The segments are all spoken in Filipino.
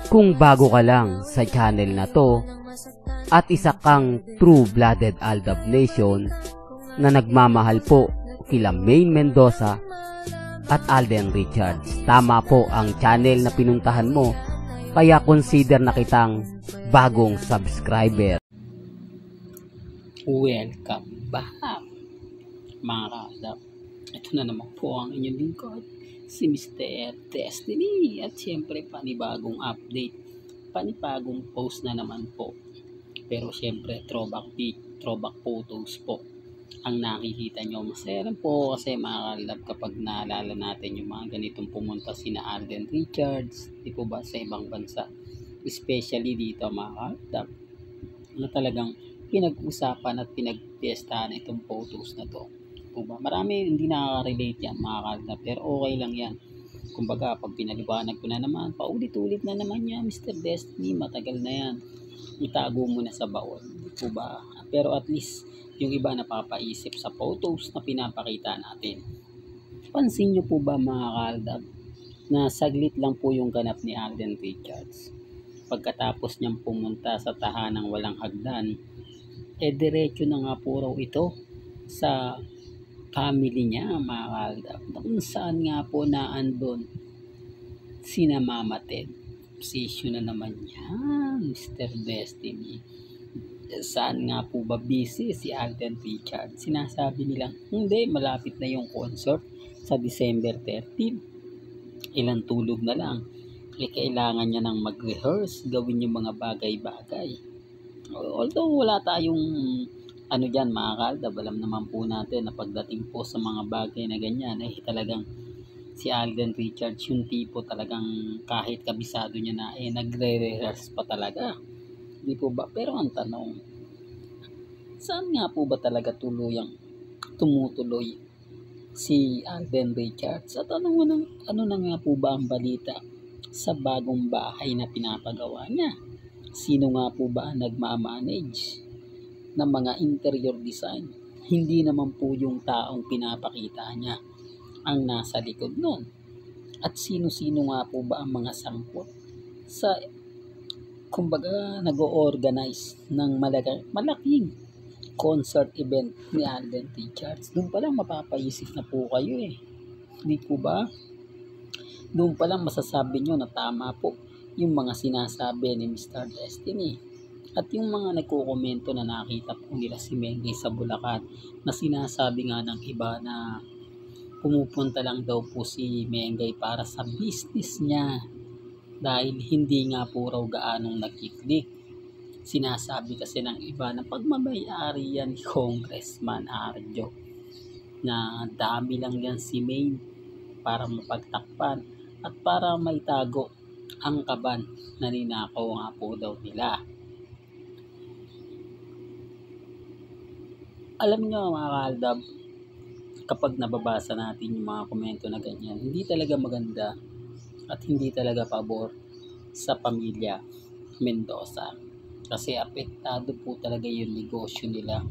Kung bago ka lang sa channel na to at isa kang true-blooded Aldab Nation na nagmamahal po kila Maine Mendoza at Alden Richards, tama po ang channel na pinuntahan mo, kaya consider na kitang bagong subscriber. Welcome back mga ka-Aldab. Ito na naman po ang inyong lingkod, si Mr. Destiny, at siyempre panibagong update, panibagong post na naman po. Pero siyempre throwback photos po ang nakikita nyo. Masaya rin po kasi mga ka-Aldab kapag naalala natin yung mga ganitong pumunta sina Alden Richards, di po ba, sa ibang bansa, especially dito mga ka-Aldab, na talagang pinag-usapan at pinag-piestahan itong photos na to. Diba? Marami hindi nakaka-relate yan mga ka-Aldab, pero okay lang yan. Kumbaga pag pinaliwanag ko na naman, paulit-ulit na naman yan, Mr. Destiny, matagal na yan, itago mo na sa baon, diba? Pero at least yung iba napapaisip sa photos na pinapakita natin. Pansin nyo po ba mga ka-Aldab na saglit lang po yung ganap ni Alden Richards? Pagkatapos niyang pumunta sa tahanang walang hagdan, diretso na nga po raw ito sa family niya mga ka-Aldab, kung saan nga po naandun sina Mama Ted. Position na naman yan, Mr. Destiny. Saan nga po ba busy si Alden Richards? Sinasabi nilang hindi, malapit na yung concert sa December 13. Ilang tulog na lang, kailangan niya nang mag-rehearse, gawin yung mga bagay-bagay. Although wala tayong dyan mga ka-Aldab, alam naman po natin na pagdating po sa mga bagay na ganyan, talagang si Alden Richards yung tipo talagang kahit kabisado niya na nagre-rehearse pa talaga, di po ba? Pero ang tanong, saan nga po ba talaga tumutuloy si Alden Richards? At ano na nga po ba ang balita sa bagong bahay na pinapagawa niya? Sino nga po ba ang nagmamanage ng mga interior design? Hindi naman po yung taong pinapakita niya ang nasa likod nun. At sino-sino nga po ba ang mga sangkot sa kumbaga nag-o-organize ng malaking concert event ni Alden Richards? Doon pa lang mapapaisip na po kayo Hindi po ba? Doon pa lang masasabi nyo na tama po yung mga sinasabi ni Mr. Destiny. At yung mga nagko-komento na nakita po nila si Mengay sa Bulacan, na sinasabi nga ng iba na pumupunta lang daw po si Mengay para sa business niya dahil hindi nga po raw gaanong nagkiklik. Sinasabi kasi ng iba na pagmamayari yan ni Congressman Arjo, na dami lang yan si Maine para mapagtakpan at para maitago ang kaban na ninakaw nga po daw nila. Alam nyo mga ka-Aldab, kapag nababasa natin yung mga komento na ganyan, hindi talaga maganda at hindi talaga pabor sa pamilya Mendoza. Kasi apektado po talaga yung negosyo nila.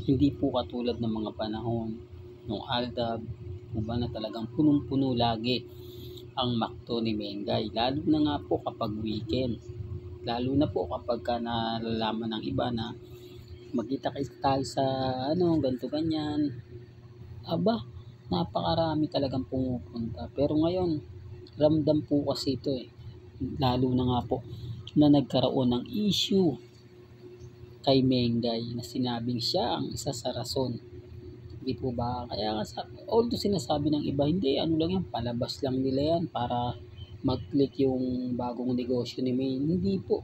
Hindi po katulad ng mga panahon ng Aldab, na talagang punong-puno lagi ang McDo ni Mengay. Lalo na nga po kapag weekend. Lalo na po kapag nalalaman ng iba na magkita tayo sa ganito ganyan. Aba, napakarami talagang pumupunta. Pero ngayon, ramdam po kasi ito lalo na nga po na nagkaroon ng issue kay Mengay na sinabing siya ang isa sa rason. Hindi po ba? Kaya although sinasabi ng iba, hindi, lang yan, palabas lang nila yan para mag-click yung bagong negosyo ni May. Hindi po.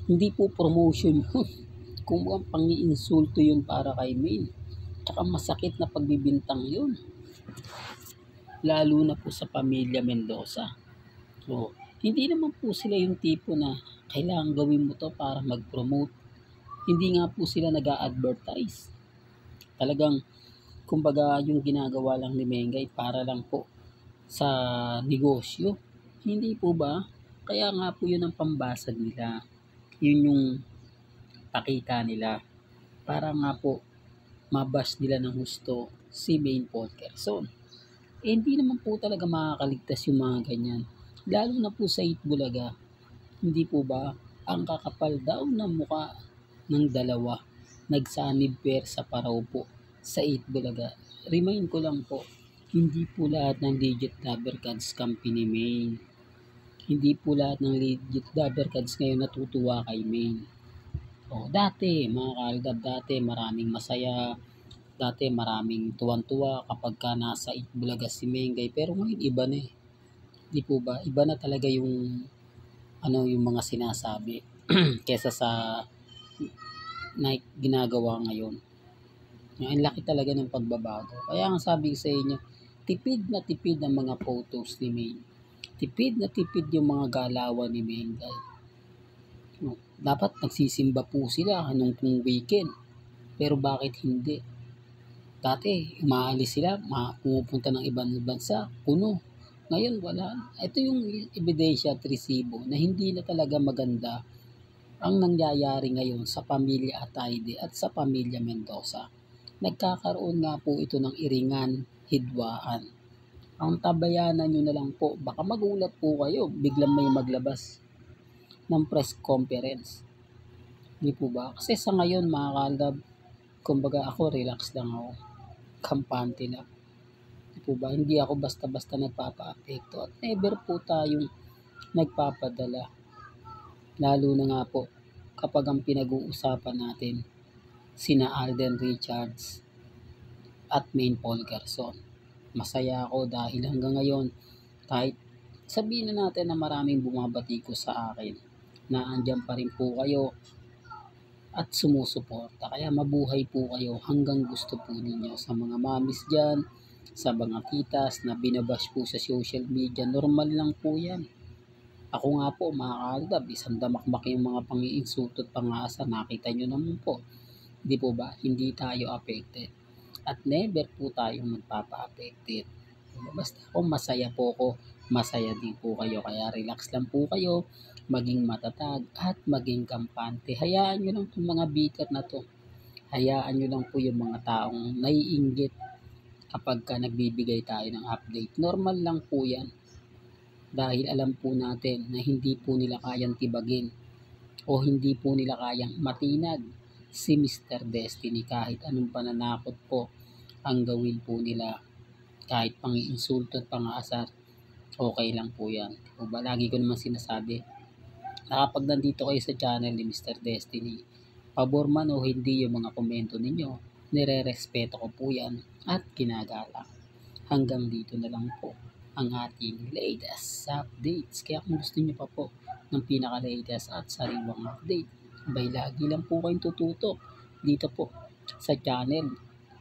Hindi po promotion yun. Kung pang-iinsulto yun para kay May. Tsaka masakit na pagbibintang yun. Lalo na po sa pamilya Mendoza. So, hindi naman po sila yung tipo na kailangan gawin mo to para mag-promote. Hindi nga po sila nag-a-advertise. Talagang, kumbaga, yung ginagawa lang ni Mengay para lang po sa negosyo. Hindi po ba? Kaya nga po yun ang pambasag nila. Yun yung pakita nila. Para nga po, mabash nila ng gusto si Maine Polkerson. hindi naman po talaga makakaligtas yung mga ganyan. Lalo na po sa Itbulaga, hindi po ba, ang kakapal daw ng muka ng dalawa, nagsanib sa paraw po sa Itbulaga. Remind ko lang po, hindi po lahat ng legit lover cards kampi ni Maine. Hindi po lahat ng legit lover cards ngayon natutuwa kay Maine. O, dati, mga kaaldab, dati maraming masaya, dati maraming tuwan-tuwa kapag ka nasa Itbulaga si Mengay. Pero ngayon iba na eh. Di po ba? Iba na talaga yung yung mga sinasabi kesa sa na ginagawa ngayon. Ang laki talaga ng pagbabago. Kaya ang sabi ko sa inyo, tipid na tipid ang mga photos ni May. Tipid na tipid yung mga galawan ni Mengay. Dapat nagsisimba po sila nung weekend. Pero bakit hindi? Dati, umaalis sila, pumupunta ng ibang bansa, puno. Ngayon, wala. Ito yung ebidensya at resibo na hindi na talaga maganda ang nangyayari ngayon sa pamilya Atayde at sa pamilya Mendoza. Nagkakaroon nga po ito ng iringan, hidwaan. Ang tabayanan nyo na lang po, baka magulat po kayo, biglang may maglabas ng press conference. Hindi po ba? Kasi sa ngayon mga kalab, kumbaga ako relax lang ako. Kampante lang. Hindi po ba? Hindi ako basta-basta nagpapa-apekto at never po tayong nagpapadala. Lalo na nga po kapag ang pinag-uusapan natin sina Alden Richards at Maine Paul Garson. Masaya ako dahil hanggang ngayon kahit sabihin na natin na maraming bumabati ko sa akin na andyan pa rin po kayo at sumusuporta. Kaya mabuhay po kayo hanggang gusto po ninyo. Sa mga mamis dyan, sa mga titas na binabash po sa social media, normal lang po yan. Ako nga po mga kaaldab, isang damakmak yung mga pang-iinsulto at pang-aasa. Nakita nyo naman po. Di po ba? Hindi tayo affected. At never po tayong magpapa-affected. Basta ako masaya po ako, masaya din po kayo. Kaya relax lang po kayo, maging matatag at maging kampante. Hayaan nyo lang itong mga bitter na to. Hayaan nyo lang po yung mga taong naiinggit kapag ka nagbibigay tayo ng update. Normal lang po yan. Dahil alam po natin na hindi po nila kayang tibagin o hindi po nila kayang matinag si Mr. Destiny kahit anong pananakot po ang gawin po nila, kahit pang-iinsulto at pang-aasar, okay lang po yan. O ba, lagi ko naman sinasabi na kapag nandito kayo sa channel ni Mr. Destiny, pabor man o hindi yung mga komento ninyo, nire-respeto ko po yan at ginagalang. Hanggang dito na lang po ang ating latest updates. Kaya kung gusto nyo pa po ng pinaka-latest at sariwang update, abay lagi lang po kayong tututok dito po sa channel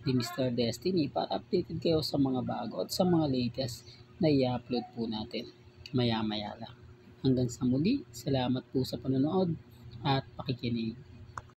ni Mr. Destiny para updated kayo sa mga bago at sa mga latest na i-upload po natin maya-maya lang. Hanggang sa muli, salamat po sa panonood at pakikinig.